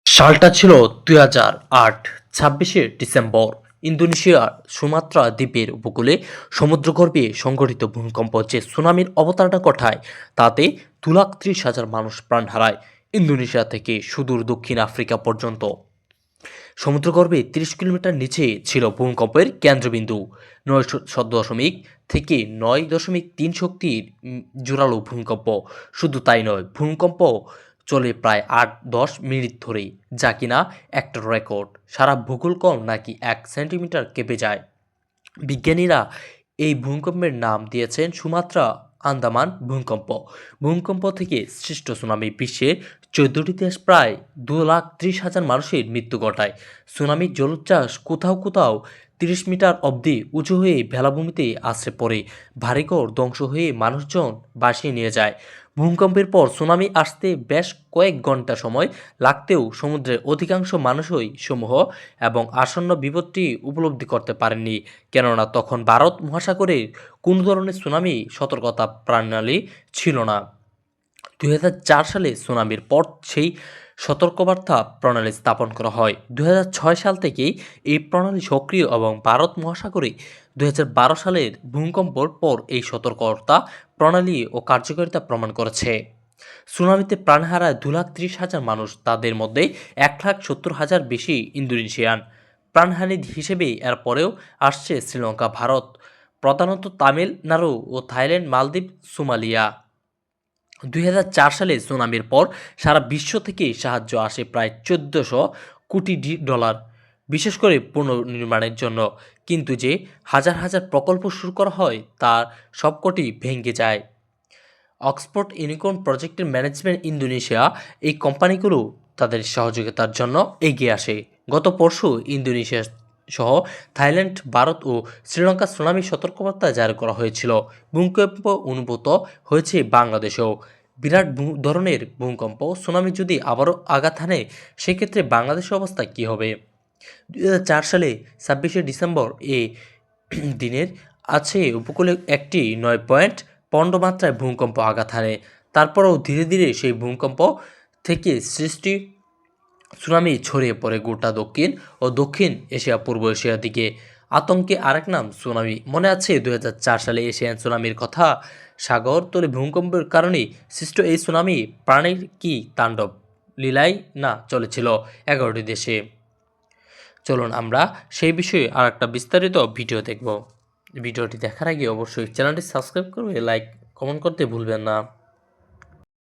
সালটা ছিল ২০০৮ ২৬শে ডিসেম্বর। ইন্দোনেশিয়ার সুমাত্রা দ্বীপের উপকূলে সমুদ্রগর্ভে সংঘটিত ভূমিকম্প যে সুনামির অবতারণা ঘটায় তাতে ২,৩০,০০০ মানুষ প্রাণ হারায়। ইন্দোনেশিয়া থেকে সুদূর দক্ষিণ আফ্রিকা পর্যন্ত সমুদ্রগর্ভে ৩০ কিলোমিটার নিচে ছিল ভূমিকম্পের কেন্দ্রবিন্দু। ৯ দশমিক থেকে ৯.৩ শক্তির জোরালো ভূমিকম্প। শুধু তাই নয়, ভূমিকম্প চলে প্রায় ৮-১০ মিনিট ধরে, যা কিনা একটা রেকর্ড। সারা ভূগোলকণ নাকি ১ সেন্টিমিটার কেঁপে যায়। বিজ্ঞানীরা এই ভূমিকম্পের নাম দিয়েছেন সুমাত্রা আন্দামান ভূমিকম্প। ভূমিকম্প থেকে সৃষ্ট সুনামি বিশ্বের ১৪টি দেশ প্রায় ২,৩০,০০০ মানুষের মৃত্যু ঘটায়। সুনামির জলোচ্ছ্বাস কোথাও কোথাও ৩০ মিটার অবধি উঁচু হয়ে ভেলাভূমিতে আছড়ে পড়ে, বাড়িঘর ধ্বংস হয়ে মানুষজন ভাসিয়ে নিয়ে যায়। ভূমিকম্পের পর সুনামি আসতে বেশ কয়েক ঘন্টা সময় লাগতেও সমুদ্রের অধিকাংশ মানুষই সমূহ এবং আসন্ন বিপদটি উপলব্ধি করতে পারেননি, কেননা তখন ভারত মহাসাগরে কোনো ধরনের সুনামি সতর্কতা প্রণালী ছিল না। ২০০৪ সালে সুনামির পর সেই সতর্কবার্তা প্রণালী স্থাপন করা হয়। ২০০৬ সাল থেকেই এই প্রণালী সক্রিয় এবং ভারত মহাসাগরে ২০১২ সালের ভূমিকম্পর পর এই সতর্কতা প্রণালী ও কার্যকারিতা প্রমাণ করেছে। সুনামিতে প্রাণ হারায় ২,৩০,০০০ মানুষ, তাদের মধ্যে ১,৭০,০০০ বেশি ইন্দোনেশিয়ান। প্রাণহানি হিসেবে এরপরেও আসছে শ্রীলঙ্কা, ভারত, প্রধানত তামিলনাড়ু ও থাইল্যান্ড, মালদ্বীপ, সোমালিয়া। ২০০৪ সালে সুনামির পর সারা বিশ্ব থেকে সাহায্য আসে প্রায় ১৪০০ কোটি ডলার, বিশেষ করে পুনর্নির্মাণের জন্য। কিন্তু যে হাজার হাজার প্রকল্প শুরু করা হয় তার সবকটি ভেঙে যায়। অক্সফোর্ড ইউনিকর্ন প্রজেক্টের ম্যানেজমেন্ট ইন্দোনেশিয়া এই কোম্পানিগুলো তাদের সহযোগিতার জন্য এগিয়ে আসে। গত পরশু ইন্দোনেশিয়া সহ থাইল্যান্ড, ভারত ও শ্রীলঙ্কার সুনামি সতর্কবার্তা জারি করা হয়েছিল। ভূমিকম্প অনুভূত হয়েছে বাংলাদেশেও। বিরাট ধরনের ভূমিকম্প সুনামি যদি আবারও আঘাত হানে, সেক্ষেত্রে বাংলাদেশের অবস্থা কী হবে? ২০০৪ সালে ২৬শে ডিসেম্বর এ দিনের আছে উপকূলে একটি ৯.১৫ মাত্রায় ভূমিকম্প আঘাত হানে। তারপরও ধীরে ধীরে সেই ভূমিকম্প থেকে সৃষ্টি সুনামি ছড়িয়ে পড়ে গোটা দক্ষিণ এশিয়া, পূর্ব এশিয়ার দিকে। আতঙ্কে আরেক নাম সুনামি। মনে আছে ২০০৪ সালে এশিয়ান সুনামির কথা? সাগরতলে ভূমিকম্পের কারণে সৃষ্ট এই সুনামি প্রাণীর কি তাণ্ডব লীলাই না চলেছিল ১১টি দেশে। চলুন আমরা সেই বিষয়ে আর একটা বিস্তারিত ভিডিও দেখব। ভিডিওটি দেখার আগে অবশ্যই চ্যানেলটি সাবস্ক্রাইব করবে, লাইক কমেন্ট করতে ভুলবেন না।